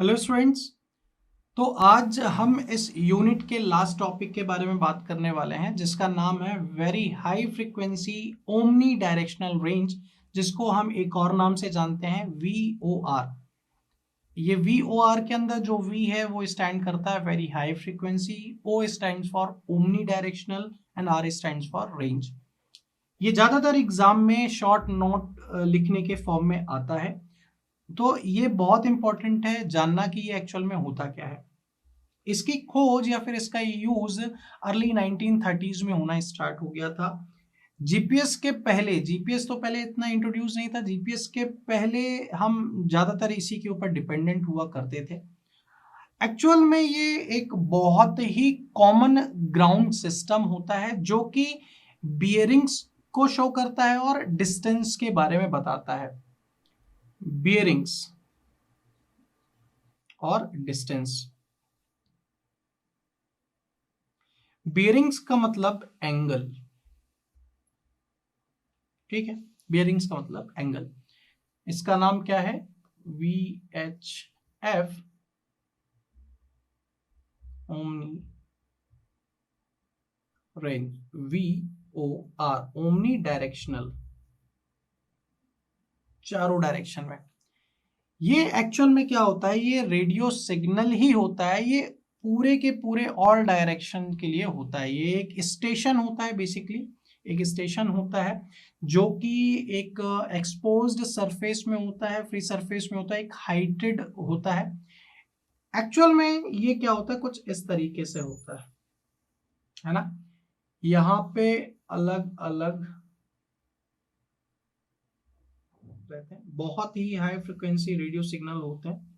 Hello students. तो आज हम इस यूनिट के लास्ट टॉपिक के बारे में बात करने वाले हैं जिसका नाम है very high frequency omni directional range, जिसको हम एक और नाम से जानते हैं VOR। ये VOR के अंदर जो V है वो स्टैंड करता है very high frequency, O stands for omni directional and R stands for range. ये ज्यादातर एग्जाम में शॉर्ट नोट लिखने के फॉर्म में आता है, तो ये बहुत इंपॉर्टेंट है जानना कि ये एक्चुअल में होता क्या है। इसकी खोज या फिर इसका यूज अर्ली 1930s में होना स्टार्ट हो गया था। जीपीएस के पहले, जीपीएस तो पहले इतना इंट्रोड्यूस नहीं था, जीपीएस के पहले हम ज्यादातर इसी के ऊपर डिपेंडेंट हुआ करते थे। एक्चुअल में ये एक बहुत ही कॉमन ग्राउंड सिस्टम होता है जो कि बियरिंग्स को शो करता है और डिस्टेंस के बारे में बताता है। बियरिंग्स और डिस्टेंस। बियरिंग्स का मतलब एंगल, ठीक है। बियरिंग्स का मतलब एंगल, इसका नाम क्या है? VHF, omni range. VOR, omni directional, चारों डायरेक्शन में। ये एक्चुअल में क्या होता है? ये रेडियो सिग्नल ही होता है, ये पूरे के पूरे ऑल डायरेक्शन के लिए होता है। ये एक स्टेशन होता है, बेसिकली एक स्टेशन होता है जो कि एक एक्सपोज्ड सरफेस में होता है, फ्री सरफेस में होता है, एक हाइटेड होता है। एक्चुअल में ये क्या होता है? कुछ इस तरीके से होता है ना। यहाँ पे अलग अलग रहते हैं, बहुत ही हाई फ्रिक्वेंसी रेडियो सिग्नल होते हैं।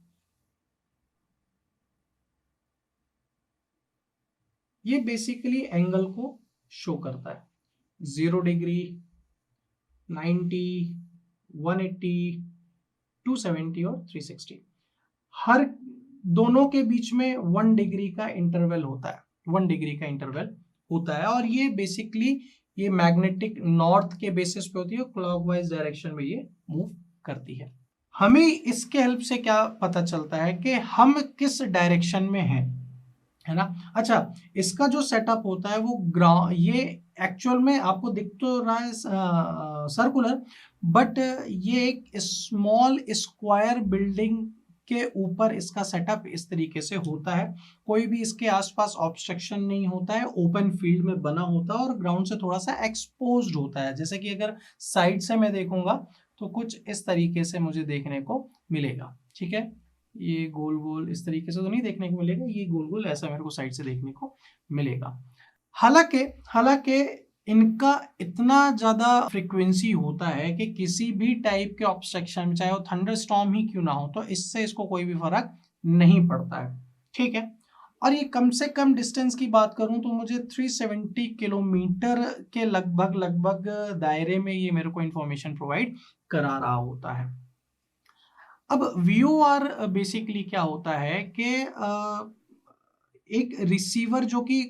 ये बेसिकली एंगल को शो करता है, 0 डिग्री, 90, 180, 270 और 360। हर दोनों के बीच में 1 डिग्री का इंटरवल होता है, 1 डिग्री का इंटरवल होता है। और ये बेसिकली ये मैग्नेटिक नॉर्थ के बेसिस पे होती है, क्लॉकवाइज डायरेक्शन में ये मूव करती है। हमें इसके हेल्प से क्या पता चलता है कि हम किस डायरेक्शन में हैं, है ना। अच्छा, इसका जो सेटअप होता है वो ये एक्चुअल में आपको दिख तो रहा है सर्कुलर, बट ये एक स्मॉल स्क्वायर बिल्डिंग के ऊपर इसका सेटअप इस तरीके से होता है। कोई भी इसके आसपास ऑब्स्ट्रक्शन नहीं होता है, ओपन फील्ड में बना होता है और ग्राउंड से थोड़ा सा एक्सपोज्ड होता है। जैसे कि अगर साइड से मैं देखूंगा तो कुछ इस तरीके से मुझे देखने को मिलेगा, ठीक है। ये गोल गोल इस तरीके से तो नहीं देखने को मिलेगा, ये गोल गोल ऐसा मेरे को साइड से देखने को मिलेगा। हालांकि हालांकि इनका इतना ज्यादा फ्रीक्वेंसी होता है कि किसी भी टाइप के ऑब्स्ट्रक्शन में, चाहे वो थंडरस्टॉर्म ही क्यों ना हो, तो इससे इसको कोई भी फर्क नहीं पड़ता है, ठीक है। और ये कम से कम डिस्टेंस की बात करूं तो मुझे 370 किलोमीटर के लगभग लगभग दायरे में ये मेरे को इंफॉर्मेशन प्रोवाइड करा रहा होता है। अब VOR बेसिकली क्या होता है कि एक रिसीवर जो कि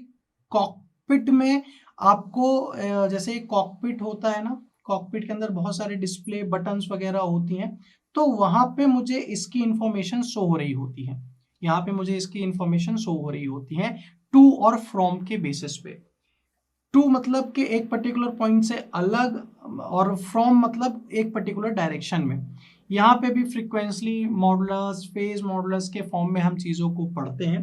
कॉकपिट में आपको जैसे कॉकपिट होता है ना, कॉकपिट के अंदर बहुत सारे डिस्प्ले बटन्स वगैरह होती हैं, तो वहां पे मुझे इसकी इंफॉर्मेशन शो हो रही होती है। यहाँ पे मुझे इसकी इंफॉर्मेशन शो हो रही होती है टू और फ्रॉम के बेसिस पे। टू मतलब कि एक पर्टिकुलर पॉइंट से अलग, और फ्रॉम मतलब एक पर्टिकुलर डायरेक्शन में। यहाँ पे भी फ्रीक्वेंसी मॉडुलस, फेज मॉडुलस के फॉर्म में हम चीज़ों को पढ़ते हैं।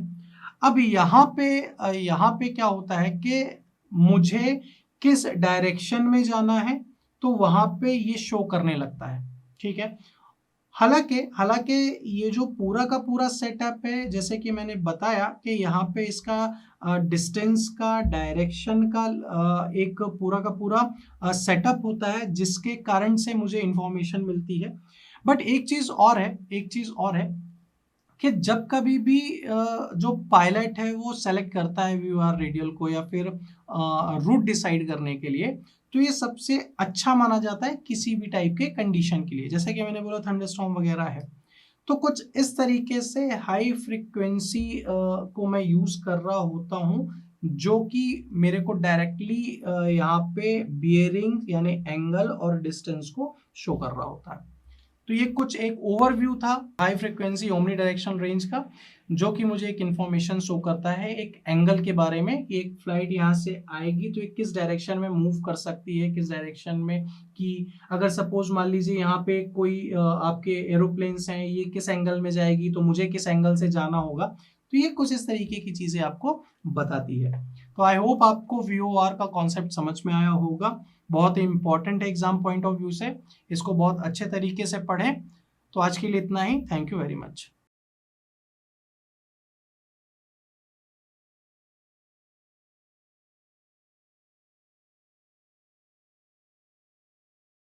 अब यहाँ पे क्या होता है कि मुझे किस डायरेक्शन में जाना है तो वहां पे ये शो करने लगता है, ठीक है। हालांकि हालांकि ये जो पूरा का पूरा सेटअप है, जैसे कि मैंने बताया कि यहाँ पे इसका डिस्टेंस का, डायरेक्शन का एक पूरा का पूरा सेटअप होता है जिसके कारण से मुझे इंफॉर्मेशन मिलती है। बट एक चीज और है, एक चीज और है कि जब कभी भी जो पायलट है वो सेलेक्ट करता है VOR रेडियल को या फिर रूट डिसाइड करने के लिए, तो ये सबसे अच्छा माना जाता है किसी भी टाइप के कंडीशन के लिए। जैसे कि मैंने बोला थंडरस्टॉर्म वगैरह है, तो कुछ इस तरीके से हाई फ्रीक्वेंसी को मैं यूज कर रहा होता हूँ जो कि मेरे को डायरेक्टली यहाँ पे बियरिंग यानी एंगल और डिस्टेंस को शो कर रहा होता है। तो ये कुछ एक ओवरव्यू था high frequency omni directional range का, जो कि मुझे एक इंफॉर्मेशन शो करता है एक एंगल के बारे में कि एक फ्लाइट यहाँ से आएगी तो ये किस डायरेक्शन में मूव कर सकती है, किस डायरेक्शन में, कि अगर सपोज मान लीजिए यहाँ पे कोई आपके एरोप्लेन्स हैं, ये किस एंगल में जाएगी तो मुझे किस एंगल से जाना होगा। तो ये कुछ इस तरीके की चीजें आपको बताती है। तो आई होप आपको VOR का कॉन्सेप्ट समझ में आया होगा। बहुत ही इंपॉर्टेंट है एग्जाम पॉइंट ऑफ व्यू से, इसको बहुत अच्छे तरीके से पढ़ें। तो आज के लिए इतना ही, थैंक यू वेरी मच।